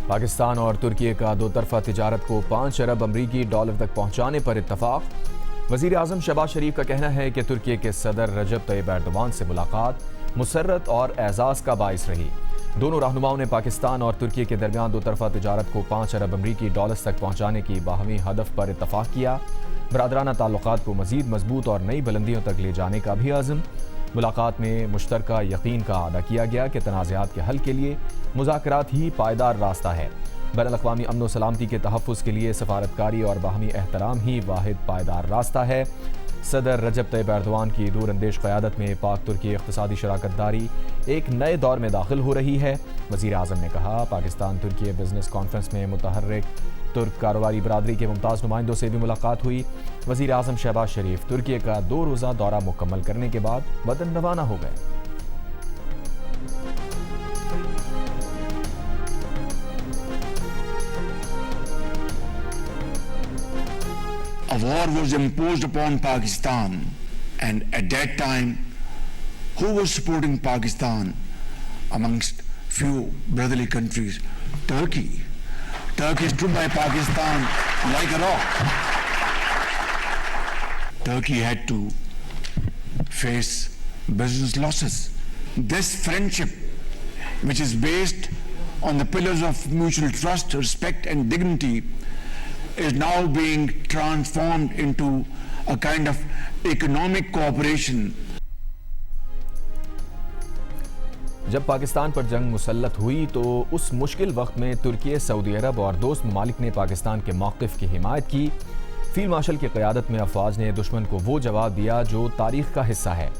पाकिस्तान और तुर्की का दो तरफा तिजारत को 5 अरब अमरीकी डॉलर तक पहुंचाने पर इत्तफाक। वज़ीर आज़म शहबाज शरीफ का कहना है कि तुर्की के सदर रजब तैयब एर्दोगान से मुलाकात मुसर्रत और एजाज़ का बाइस रही। दोनों रहनुमाओं ने पाकिस्तान और तुर्की के दरमियान दो तरफा तिजारत को 5 अरब अमरीकी डॉलर तक पहुंचाने की बाहमी हदफ पर इत्तफाक किया। बरादराना ताल्लुकात को मज़ीद मजबूत और नई बुलंदियों तक ले जाने का भी आज़म। मुलाकात में मुश्तरका यकीन का अदा किया गया कि तनाज़ात के हल के लिए मुज़ाकरात ही पायदार रास्ता है। बैनुल-अक़वामी अमन व सलामती के तहफ़्फ़ुज़ के लिए सफ़ारतकारी और बाहमी एहतराम ही वाहिद पायदार रास्ता है। सदर रजब तैयब एर्दोगान की दूरअंदेश क़यादत में पाक तुर्की इक़्तिसादी शराकत दारी एक नए दौर में दाखिल हो रही है। वज़ीर आज़म ने कहा, पाकिस्तान तुर्की बिजनेस कॉन्फ्रेंस में मुतहर्रिक तुर्क कारोबारी बरादरी के मुमताज़ नुमाइंदों से भी मुलाकात हुई। वज़ीर आज़म शहबाज शरीफ तुर्की का 2 रोज़ा दौरा मुकम्मल करने के बाद वतन रवाना हो गए। A war was imposed upon Pakistan, and at that time, who was supporting Pakistan amongst few brotherly countries? Turkey. Turkey stood by Pakistan like a rock. Turkey had to face business losses. This friendship, which is based on the pillars of mutual trust, respect and dignity, is now being transformed into a kind of economic cooperation. जब पाकिस्तान पर जंग मुसल्लत हुई तो उस मुश्किल वक्त में तुर्की, Saudi अरब और दोस्त ममालिक ने पाकिस्तान के मौक़िफ़ की हिमायत की। फील्ड मार्शल की क़यादत में अफवाज ने दुश्मन को वो जवाब दिया जो तारीख़ का हिस्सा है।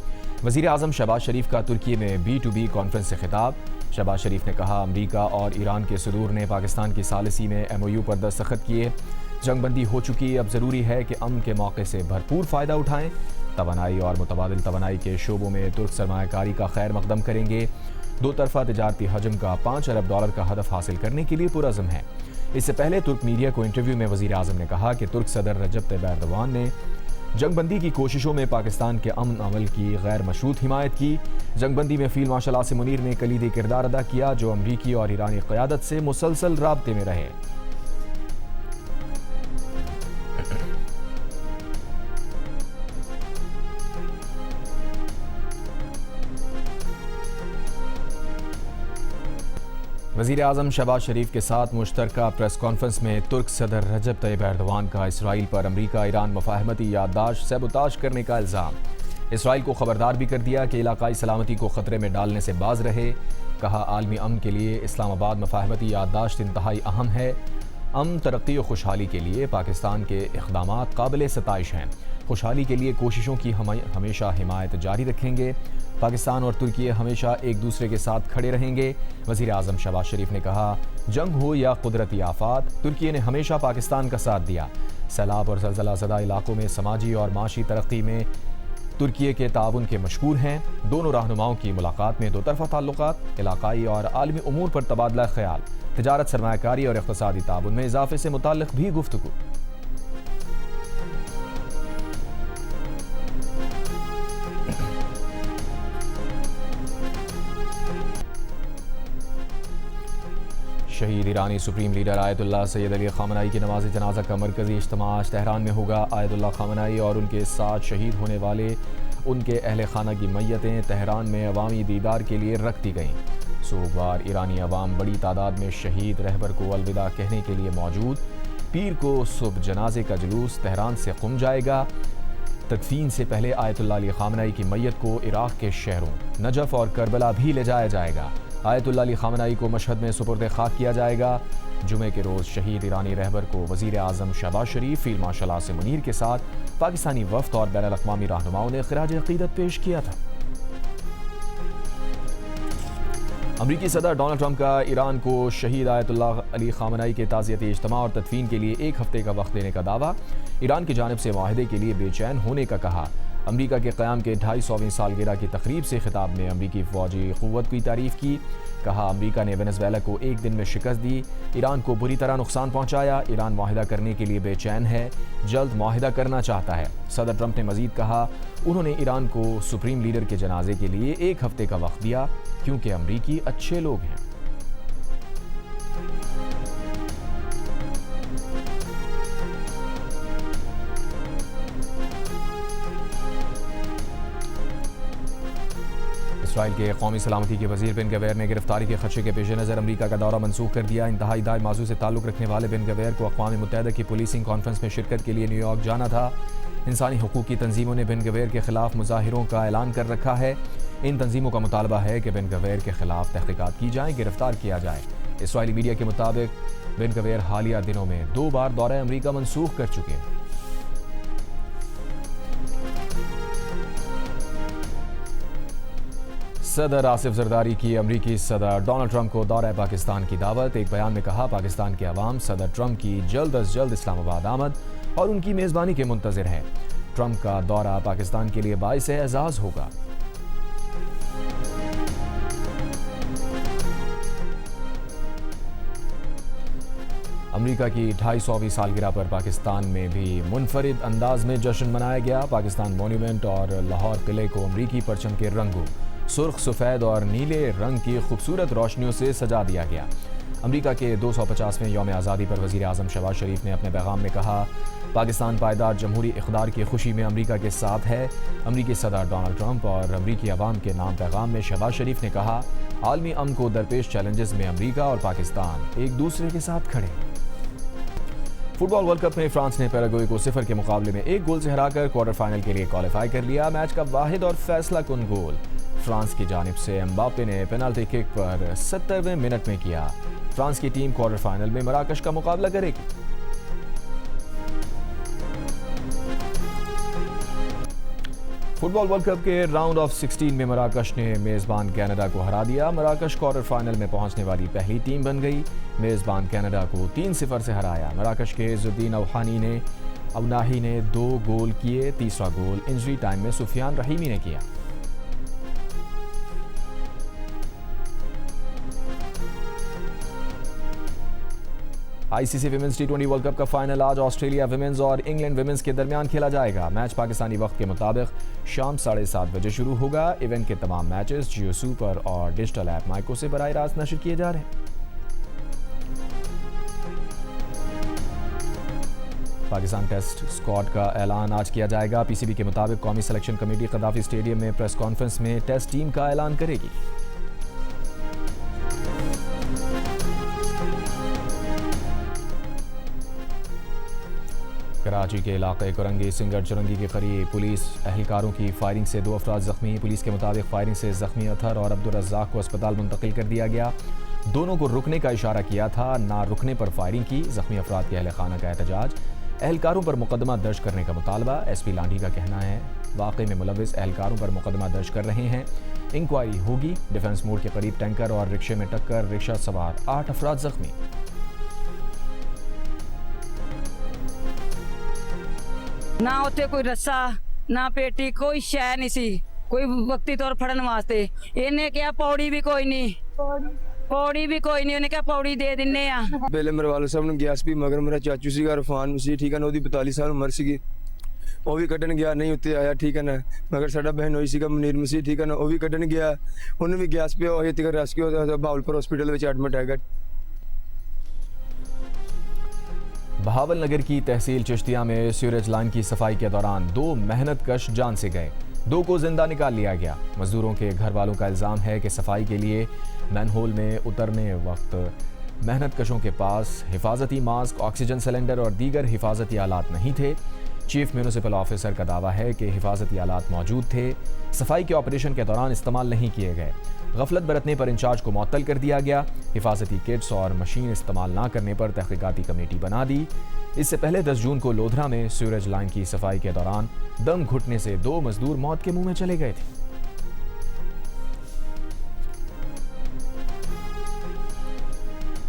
वज़ीर आज़म शहबाज शरीफ का तुर्की में B2B कॉन्फ्रेंस से खिताब। शहबाज शरीफ ने कहा, अमरीका और ईरान के सदूर ने पाकिस्तान की सालिसी में MOU पर दस्तखत किए। जंगबंदी हो चुकी, अब ज़रूरी है कि अमन के मौके से भरपूर फ़ायदा उठाएँ। तवानाई और मुतबादिल तवानाई के शोबों में तुर्क सरमायाकारी का खैर मकदम करेंगे। दो तरफा तिजारती हजम का 5 अरब डॉलर का हदफ हासिल करने के लिए पुरअज़्म है। इससे पहले तुर्क मीडिया को इंटरव्यू में वज़ीर आज़म ने कहा कि तुर्क सदर रजब तैयब एर्दोगान ने जंगबंदी की कोशिशों में पाकिस्तान के अमन अमल की गैर मशरूत हिमायत की। जंगबंदी में फील्ड मार्शल आसिम मुनीर ने कलीदी किरदार अदा किया, जो अमरीकी और ईरानी क़यादत से मुसलसल राब्ते में रहे। वज़ीर आज़म शहबाज शरीफ के साथ मुश्तरका प्रेस कॉन्फ्रेंस में तुर्क सदर रजब तैयब एर्दोगान का इसराइल पर अमरीका ईरान मफाहमती याददाश्त सैबोताज करने का इल्ज़ाम। इसराइल को खबरदार भी कर दिया कि इलाकाई सलामती को ख़तरे में डालने से बाज रहे। कहा, आलमी अमन के लिए इस्लामाबाद मफाहमती याददाश्त इंतहाई अहम है। अमन, तरक्की और खुशहाली के लिए पाकिस्तान के इक़दामात काबिल सताइश हैं। खुशहाली के लिए कोशिशों की हमेशा हिमायत जारी रखेंगे। पाकिस्तान और तुर्की हमेशा एक दूसरे के साथ खड़े रहेंगे। वज़ीर आज़म शहबाज शरीफ ने कहा, जंग हो या कुदरती आफात, तुर्की ने हमेशा पाकिस्तान का साथ दिया। सैलाब और ज़लज़ला ज़दा इलाकों में समाजी और माशी तरक्की में तुर्की के ताउन के मशहूर हैं। दोनों रहनुमाओं की मुलाकात में दो तरफा ताल्लुकात, इलाकाई और आलमी उमूर पर तबादला ख्याल, तिजारत, सरमायाकारी और इक़्तिसादी ताउन में इजाफ़े से मुताल्लिक़ भी गुफ्तगू। शहीद ईरानी supreme leader Ayatollah Sayyid Ali Khamenei की नमाज़ जनाजा का मरकज़ी इज्तिमा आज तेहरान में होगा। आयतुल्लाह ख़ामनाई और उनके साथ शहीद होने वाले उनके अहले खाना की मैयतें तेहरान में अवामी दीदार के लिए रख दी गईं। सोमवार ईरानी अवाम बड़ी तादाद में शहीद रहबर को अलविदा कहने के लिए मौजूद। पीर को सुबह जनाजे का जुलूस तेहरान से क़ुम जाएगा। तदफीन से पहले आयतुल्लाह अली ख़ामनाई की मैयत को इराक़ के शहरों नजफ़ और करबला भी ले जाया जाएगा। आयतुल्लाह अली ख़ामनाई को मशहद में सुपुर्द खाक किया जाएगा। जुमे के रोज़ शहीद ईरानी रहबर को वज़ीर आज़म शहबाज शरीफ, फील्ड मार्शल आसिम मुनीर के साथ पाकिस्तानी वफ़द और बैनुल-अक़वामी रहनुमाओं ने ख़िराज अक़ीदत पेश किया था। अमरीकी सदर डोनाल्ड ट्रंप का ईरान को शहीद आयतुल्लाह अली ख़ामनाई के ताज़ियती इज्तिमा और तदफीन के लिए 1 हफ़्ते का वक्त देने का दावा। ईरान की जानिब से मुआहदे के लिए बेचैन होने का कहा। अमरीका के क़याम के 250वीं सालगिरह की तकरीब से खिताब में अमरीकी फ़ौजी क़ुव्वत की तारीफ़ की। कहा, अमरीका ने वेनेज़ुएला को एक दिन में शिकस्त दी, ईरान को बुरी तरह नुकसान पहुँचाया। ईरान मुआहदा करने के लिए बेचैन है, जल्द मुआहदा करना चाहता है। सदर ट्रंप ने मज़ीद कहा, उन्होंने ईरान को सुप्रीम लीडर के जनाजे के लिए 1 हफ़्ते का वक्त दिया, क्योंकि अमरीकी अच्छे लोग हैं। इसराइल के कौमी सलामती के वजीर बिन गवेर ने गिरफ्तारी के खदशे के पेश नज़र अमरीका का दौरा मनसूख कर दिया। इंतहाई दाई मौजू से ताल्लुक़ रखने वाले बिन गवेर को अक़वाम मुत्तहिदा की पुलिसिंग कॉन्फ्रेंस में शिरकत के लिए न्यूयॉर्क जाना था। इंसानी हकूक़ की तंजीमों ने बिन गवेर के खिलाफ मुजाहिरों का ऐलान कर रखा है। इन तंजीमों का मुतालबा है कि बिन गवेर के खिलाफ तहक़ीक़ात की जाए, गिरफ्तार किया जाए। इसराइली मीडिया के मुताबिक बिन गवेर हालिया दिनों में 2 बार दौरा अमरीका मनसूख कर चुके हैं। सदर आसिफ जरदारी की अमरीकी सदर डोनाल्ड ट्रंप को दौरा पाकिस्तान की दावत। एक बयान में कहा, पाकिस्तान के अवाम सदर ट्रंप की जल्द अज जल्द इस्लामाबाद आमद और उनकी मेज़बानी के मुंतज़िर हैं। ट्रंप का दौरा पाकिस्तान के लिए बाइस एजाज़ होगा। अमरीका की 250वीं सालगिरह पर पाकिस्तान में भी मुनफरिद अंदाज में जश्न मनाया गया। पाकिस्तान मॉन्यूमेंट और लाहौर किले को अमरीकी परचम के रंगों सुर्ख, सफ़ेद और नीले रंग की खूबसूरत रोशनियों से सजा दिया गया। अमरीका के 250वें यौम आज़ादी पर वज़ीर आज़म शहबाज शरीफ ने अपने पैगाम में कहा, पाकिस्तान पायदार जमहूरी इक़्तिदार की खुशी में अमरीका के साथ है। अमरीकी सदर डोनाल्ड ट्रंप और अमरीकी अवाम के नाम पैगाम में शहबाज शरीफ ने कहा, आलमी अमन को दरपेश चैलेंजेस में अमरीका और पाकिस्तान एक दूसरे के साथ खड़े हैं। फुटबॉल वर्ल्ड कप में फ्रांस ने पैराग्वे को 0 के मुकाबले में 1 गोल से हराकर क्वार्टर फाइनल के लिए क्वालिफाई कर लिया। मैच का वाहिद और फैसला कुन गोल फ्रांस की जानिब से एम्बापे ने पेनल्टी किक पर 70वें मिनट में किया। फ्रांस की टीम क्वार्टर फाइनल में मराकश का मुकाबला करेगी। फुटबॉल वर्ल्ड कप के राउंड ऑफ 16 में मराकश ने मेज़बान कनाडा को हरा दिया। मराकश क्वार्टर फाइनल में पहुंचने वाली पहली टीम बन गई। मेज़बान कनाडा को 3-0 से हराया। मराकश के इज़्ज़ुद्दीन अवनाही ने 2 गोल किए। तीसरा गोल इंजरी टाइम में सुफियान रहीमी ने किया। ICC women's T20 world cup का फाइनल आज ऑस्ट्रेलिया विमेंस और इंग्लैंड विमेंस के दरमियान खेला जाएगा। मैच पाकिस्तानी वक्त के मुताबिक शाम 7:30 बजे शुरू होगा। इवेंट के तमाम मैचेस जियो सुपर और डिजिटल ऐप माइको से बराह रास्त नशर किए जा रहे हैं। पाकिस्तान टेस्ट स्क्वाड का ऐलान आज किया जाएगा। पीसीबी के मुताबिक कौमी सिलेक्शन कमेटी कदाफी स्टेडियम में प्रेस कॉन्फ्रेंस में टेस्ट टीम का ऐलान करेगी। कराची के इलाके कुरंगी सिंगर चुरंगी के करीब पुलिस एहलकारों की फायरिंग से 2 अफराद जख्मी। पुलिस के मुताबिक फायरिंग से जख्मी अतहर और अब्दुल रज़्ज़ाक को अस्पताल मुंतकिल कर दिया गया। दोनों को रुकने का इशारा किया था, ना रुकने पर फायरिंग की। जख्मी अफराद के अहल खाना का एहतजाज। एहलकारों पर मुकदमा दर्ज करने का मुतालबा। एसपी लांडी का कहना है, वाक़े में मुलविस एहलकारों पर मुकदमा दर्ज कर रहे हैं, इंक्वायरी होगी। डिफेंस मोड़ के करीब टैंकर और रिक्शे में टक्कर, रिक्शा सवार 8 अफराद जख्मी। ना उत्ते कोई रस्सा ना पेटी, कोई शै नहीं सी, कोई वक्ती तौर फड़न वास्ते। इन्हें क्या पौड़ी भी कोई नहीं, पौड़ी भी कोई नहीं, उन्हें क्या पौड़ी दे दिन्ने आ। पहले मेरे वाले साहब ने गैस भी मगर मेरा चाचू सी इरफान मसीह, ठीक है ना, 42 साल उम्र सी, वो भी कटन गया, नहीं उत्ते आया, ठीक है ना। मगर साडा बहन होई सी मुनीर मसीह, ठीक है ना, वो भी कटन गया, उन्हें भी गैस पे होई तक रेस्क्यू भावलपुर हॉस्पिटल में एडमिट है। बहावल नगर की तहसील चिश्तिया में सीवरेज लाइन की सफाई के दौरान 2 मेहनत कश जान से गए। 2 को जिंदा निकाल लिया गया। मजदूरों के घर वालों का इल्जाम है कि सफाई के लिए मैनहोल में उतरने वक्त मेहनत कशों के पास हिफाजती मास्क, ऑक्सीजन सिलेंडर और दीगर हिफाजती आलात नहीं थे। चीफ म्यूनिसिपल ऑफिसर का दावा है कि हिफाजती आलात मौजूद थे, सफाई के ऑपरेशन के दौरान इस्तेमाल नहीं किए गए। गफलत बरतने पर इंचार्ज को मुअत्तल कर दिया गया। हिफाजती किट्स और मशीन इस्तेमाल ना करने पर तहकीकाती कमेटी बना दी। इससे पहले 10 जून को लोधरा में सीवरेज लाइन की सफाई के दौरान दम घुटने से 2 मजदूर मौत के मुंह में चले गए थे।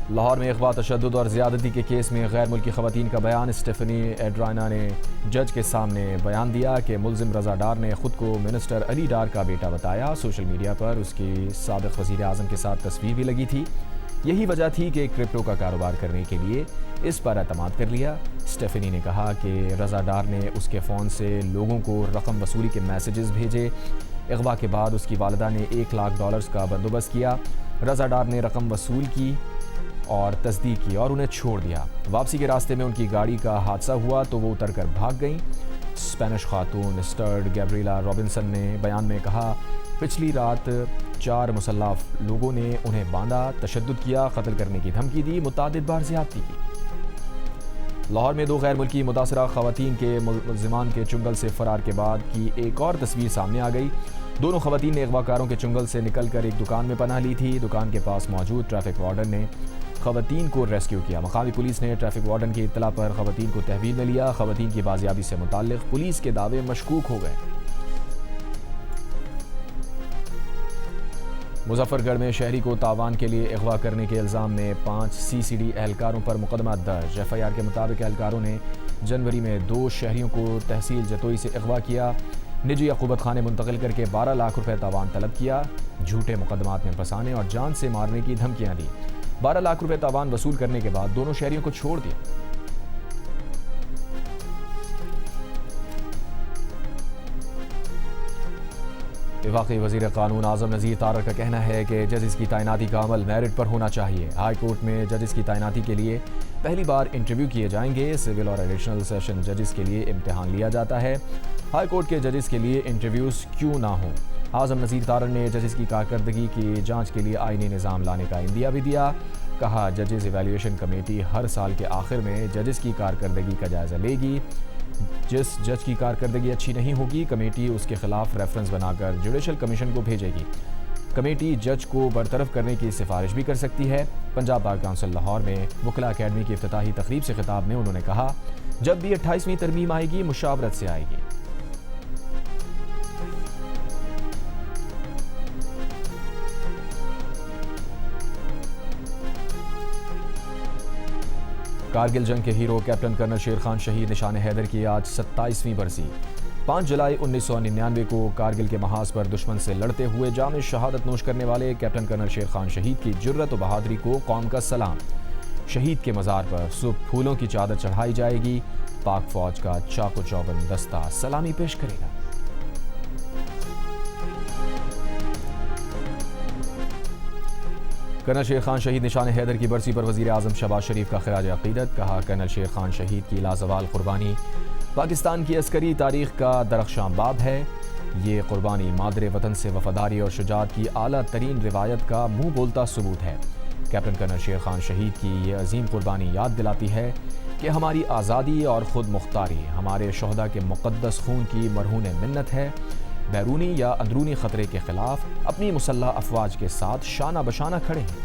लाहौर में अगवा, तशद्दुद और ज़्यादती के केस में गैर मुल्की ख़वातीन का बयान। स्टेफनी एड्राना ने जज के सामने बयान दिया कि मुल्जिम रज़ा डार ने खुद को मिनिस्टर अली डार का बेटा बताया। सोशल मीडिया पर उसकी साबिक़ वज़ीर आज़म के साथ तस्वीर भी लगी थी। यही वजह थी कि क्रिप्टो का कारोबार करने के लिए इस पर एतमाद कर लिया। स्टेफनी ने कहा कि रज़ा डार ने उसके फ़ोन से लोगों को रकम वसूली के मैसेजेस भेजे। अगवा के बाद उसकी वालिदा ने $1 लाख का बंदोबस्त किया। रज़ा डार ने रकम वसूल की और तस्दीक की और उन्हें छोड़ दिया। वापसी के रास्ते में उनकी गाड़ी का हादसा हुआ तो वो उतरकर भाग गईं। स्पेनिश खातून स्टर्ड गैब्रिएला रॉबिन्सन ने बयान में कहा पिछली रात 4 मुसल्लफ लोगों ने उन्हें बांधा, तशद्दुद किया, कत्ल करने की धमकी दी, मुतादिद बार ज़्यादती की। लाहौर में 2 गैर मुल्की मुतासरा खवातीन के मुलज़िमान के चुंगल से फरार के बाद की एक और तस्वीर सामने आ गई। दोनों खवातीन ने अगवाकारों के चुंगल से निकलकर एक दुकान में पनाह ली थी। दुकान के पास मौजूद ट्रैफिक वार्डन ने खवातीन को रेस्क्यू किया। मकामी पुलिस ने ट्रैफिक वार्डन की इत्तला पर खवातीन को तहवील में लिया। खवातीन की बाजियाबी से मुताल्लिक पुलिस के दावे मशकूक हो गए। मुजफ्फरगढ़ में शहरी को तावान के लिए अगवा करने के इल्ज़ाम में 5 CCD एहलकारों पर मुकदमा दर्ज। FIR के मुताबिक एहलकारों ने जनवरी में 2 शहरियों को तहसील जतोई से अगवा किया, निजी अक़ूबत खाने मुंतकिल करके 12 लाख रुपए तावान तलब किया, झूठे मुकदमात में फंसाने और जान से मारने की धमकियां दी। 12 लाख रुपए तावान वसूल करने के बाद दोनों शहरियों को छोड़ दिया। वफाकी वज़ीर क़ानून आज़म नज़ीर तारर का कहना है कि जजेस की तैनाती का अमल मेरिट पर होना चाहिए। हाई कोर्ट में जजेस की तैनाती के लिए पहली बार इंटरव्यू किए जाएंगे। सिविल और एडिशनल सेशन जजेस के लिए इम्तिहान लिया जाता है। हाई कोर्ट के जजेस के लिए इंटरव्यूज़ क्यों ना हो। आज़म नज़ीर तारर ने जजेस की कारकर्दगी की जाँच के लिए आईनी निज़ाम लाने का इंदिया भी दिया। कहा, जजेस इवैल्यूएशन कमेटी हर साल के आखिर में जजेस की कारकर्दगी का जायज़ा लेगी। जिस जज की कारकर्दगी अच्छी नहीं होगी, कमेटी उसके खिलाफ रेफरेंस बनाकर जुडिशल कमीशन को भेजेगी। कमेटी जज को बरतरफ करने की सिफारिश भी कर सकती है। पंजाब बार काउंसिल लाहौर में वकला अकेडमी की इफ्तिताही तकरीब से खिताब में उन्होंने कहा, जब भी 28वीं तरमीम आएगी मुशावरत से आएगी। कारगिल जंग के हीरो कैप्टन कर्नल शेर खान शहीद निशान हैदर की आज 27वीं बरसी। 5 जुलाई 1999 को कारगिल के महाज पर दुश्मन से लड़ते हुए जाम शहादत नोश करने वाले कैप्टन कर्नल शेर खान शहीद की जुर्रत और बहादुरी को कौम का सलाम। शहीद के मज़ार पर सुबह फूलों की चादर चढ़ाई जाएगी। पाक फौज का चाको चौबंद दस्ता सलामी पेश करेगा। कर्नल शेर खान शहीद निशान हैदर की बरसी पर वज़ीर आज़म शहबाज शरीफ का खिराज अक़ीदत। कहा, कर्नल शेर खान शहीद की लाजवाल कुर्बानी पाकिस्तान की अस्करी तारीख का दरख्शां बाब है। ये कुर्बानी मादरे वतन से वफादारी और शुजाअत की आला तरीन रिवायत का मुँह बोलता सबूत है। कैप्टन कर्नल शेर खान शहीद की ये अजीम कुर्बानी याद दिलाती है कि हमारी आज़ादी और ख़ुद मुख्तारी हमारे शहदा के मुक़द्दस खून की मरहून मिन्नत है। बैरूनी या अंदरूनी ख़तरे के ख़िलाफ़ अपनी मुसल्लह अफवाज के साथ शाना बशाना खड़े हैं।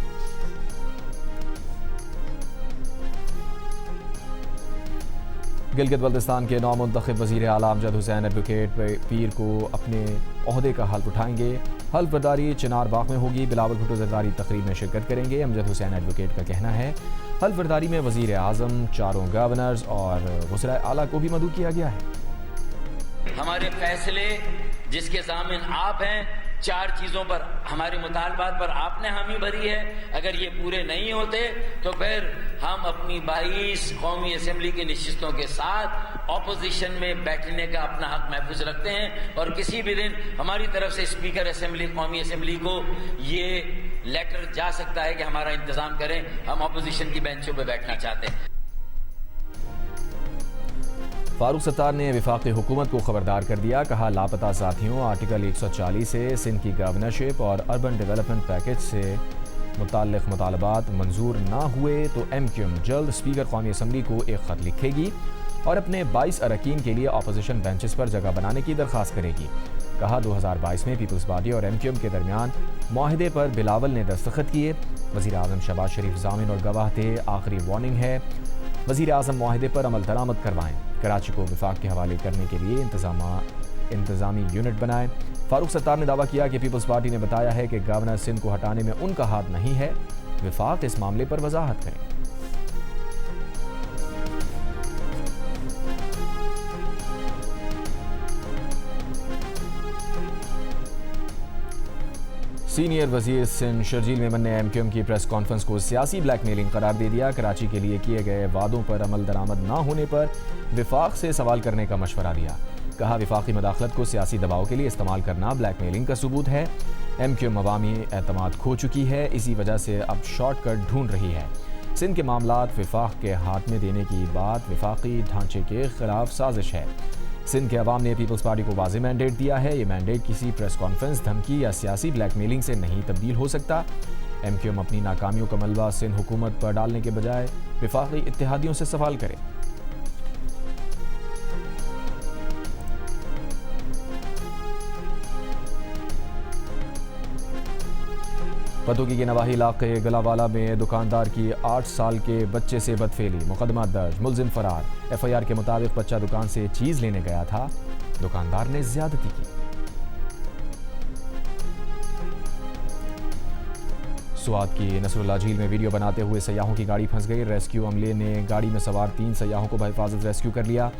गिलगित बल्तिस्तान के नौमुंतखब वज़ीर आला अमजद हुसैन एडवोकेट पीर को अपने ओहदे का हल्फ उठाएंगे। हल्फ बर्दारी चिनार बाग में होगी। बिलावल भुट्टो ज़रदारी तकरीब में शिरकत करेंगे। अमजद हुसैन एडवोकेट का कहना है, हल्फ बर्दारी में वज़ीर आज़म, 4 गवर्नर्स और वज़राए आला को भी मदऊ किया गया है। हमारे फैसले जिसके ज़ामिन आप हैं, 4 चीजों पर हमारे मुतालबात पर आपने हामी भरी है। अगर ये पूरे नहीं होते तो फिर हम अपनी 22 कौमी असेंबली की नशिस्तों के साथ ऑपोजिशन में बैठने का अपना हक महफूज रखते हैं। और किसी भी दिन हमारी तरफ से स्पीकर असेंबली, कौमी असेंबली को ये लेटर जा सकता है कि हमारा इंतजाम करें, हम ऑपोजिशन की बेंचों पर बैठना चाहते हैं। फारूक सत्तार ने वफाकी हुकूमत को खबरदार कर दिया। कहा, लापता साथियों, आर्टिकल 140 से सिंध की गवर्नरशिप और अर्बन डेवलपमेंट पैकेज से मुताल्लिक़ मुतालबात मंजूर ना हुए तो MQM जल्द स्पीकर कौमी असम्बली को एक ख़त लिखेगी और अपने 22 अरकान के लिए अपोजिशन बेंचेस पर जगह बनाने की दरख्वास्त करेगी। कहा, 2022 में पीपल्स पार्टी और MQM के दरमियान मुआहदे पर बिलावल ने दस्तखत किए। वज़ीर आज़म शहबाज शरीफ ज़ामिन और गवाह थे। आखिरी वार्निंग है, वज़ीर आज़म मुआहदे पर अमल दरामद करवाएं। कराची को विफाक के हवाले करने के लिए इंतज़ामी यूनिट बनाएं। फारूक सत्तार ने दावा किया कि पीपल्स पार्टी ने बताया है कि गवर्नर सिंध को हटाने में उनका हाथ नहीं है। विफाक इस मामले पर वजाहत करें। सीनियर वजीर सिंध शर्जील मेमन ने MQM की प्रेस कॉन्फ्रेंस को सियासी ब्लैकमेलिंग करार दे दिया। कराची के लिए किए गए वादों पर अमल दरामद ना होने पर विफाक से सवाल करने का मशवरा दिया। कहा, विफाकी मदाखलत को सियासी दबाव के लिए इस्तेमाल करना ब्लैकमेलिंग का सबूत है। MQM अवामी एतमाद खो चुकी है, इसी वजह से अब शॉर्टकट ढूंढ रही है। सिंध के मामलात विफाक के हाथ में देने की बात विफाकी ढांचे के खिलाफ साजिश है। सिंध के अवाम ने पीपल्स पार्टी को वाज़ेह मैंडेट दिया है। ये मैंडेट किसी प्रेस कॉन्फ्रेंस, धमकी या सियासी ब्लैकमेलिंग से नहीं तब्दील हो सकता। MQM अपनी नाकामियों का मलबा सिंध हुकूमत पर डालने के बजाय विफाकी इत्तेहादियों से सवाल करे। पतोगी के नवाही इलाके गलावाला में दुकानदार की 8 साल के बच्चे से बदफेली, मुकदमा दर्ज, मुलजिम फरार। FIR के मुताबिक बच्चा दुकान से चीज लेने गया था, दुकानदार ने ज्यादती की। स्वात की नसरुल्लाह झील में वीडियो बनाते हुए सयाहों की गाड़ी फंस गई। रेस्क्यू अमले ने गाड़ी में सवार 3 सयाहों को बहिफाजत रेस्क्यू कर लिया।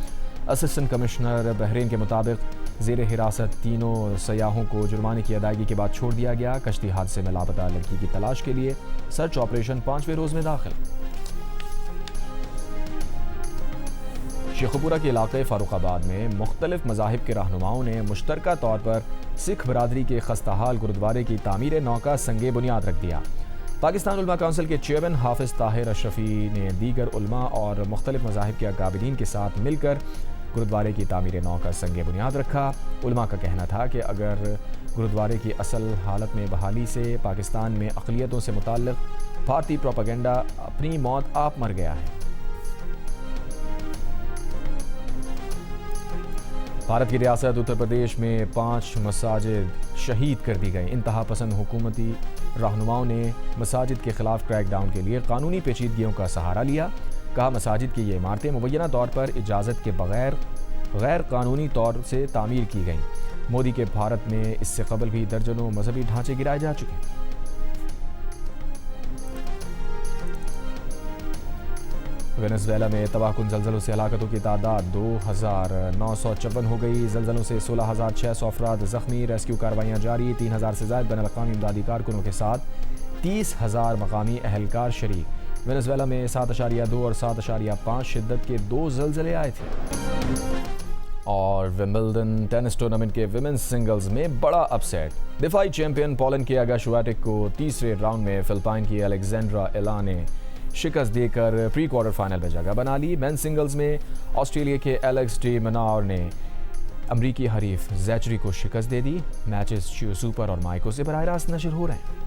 असिस्टेंट कमिश्नर बहरीन के मुताबिक ज़ेर हिरासत तीनों सयाहों को जुर्माने की अदायगी के बाद छोड़ दिया गया। कश्ती हादसे में लापता लड़की की तलाश के लिए सर्च ऑपरेशन 5वें रोज में दाखिल। शेखुपुरा के इलाके फारुखाबाद में मुख्तलिफ मज़ाहिब के रहनुमाओं ने मुश्तरका तौर पर सिख बरादरी के खस्ताहाल गुरुद्वारे की तामीर नौ का संगे बुनियाद रख दिया। पाकिस्तान उलमा काउंसिल के चेयरमैन हाफिज ताहिर अशरफी ने दीगर उलमा और मुख्तलिफ मज़ाहिब के अकाबिरीन के साथ मिलकर गुरुद्वारे की तामीर नौ का संगे बुनियाद रखा। उलमा का कहना था कि अगर गुरुद्वारे की असल हालत में बहाली से पाकिस्तान में अक़लियतों से मुताल्लिक़ भारतीय प्रोपेगेंडा अपनी मौत आप मर गया है। भारत की रियासत उत्तर प्रदेश में 5 मसाजिद शहीद कर दी गई। इंतहा पसंद हुकूमती रहनुमाओं ने मसाजिद के खिलाफ क्रैकडाउन के लिए कानूनी पेचीदगियों का सहारा लिया। कहा मसाजिद की ये इमारतें मुबैना तौर पर इजाज़त के बगैर गैर कानूनी तौर से तामीर की गईं। मोदी के भारत में इससे कबल भी दर्जनों मजहबी ढांचे गिराए जा चुके हैं। वेनेजुएला में तबाहकुन जल्जलों से हलाकतों की तादाद 2954 हो गई। जल्जलों से 16,600 अफराद जख्मी। रेस्क्यू कार्रवाइयाँ जारी। 3,000 से ज़ायद बैनुल-अक़वामी इमदादी कारकुनों के साथ 30,000 मकामी अहलकार शरीक। वेनेजुएला में 7.2 और 7.5 शिद्दत के 2 ज़लज़ले आए थे। और विंबलडन टेनिस टूर्नामेंट के विमेंस सिंगल्स में बड़ा अपसेट। दिफाई चैंपियन पोलैंड के आगा श्विएटेक को तीसरे राउंड में फिलिपाइन की अलेक्जेंड्रा एला ने शिकस्त देकर प्री क्वार्टर फाइनल में जगह बना ली। मेंस सिंगल्स में ऑस्ट्रेलिया के एलेक्स डी मिनार ने अमरीकी हरीफ जैचरी को शिकस्त दे दी। मैचेस जियो सुपर और माइको से बराह रास्त नशर हो रहे हैं।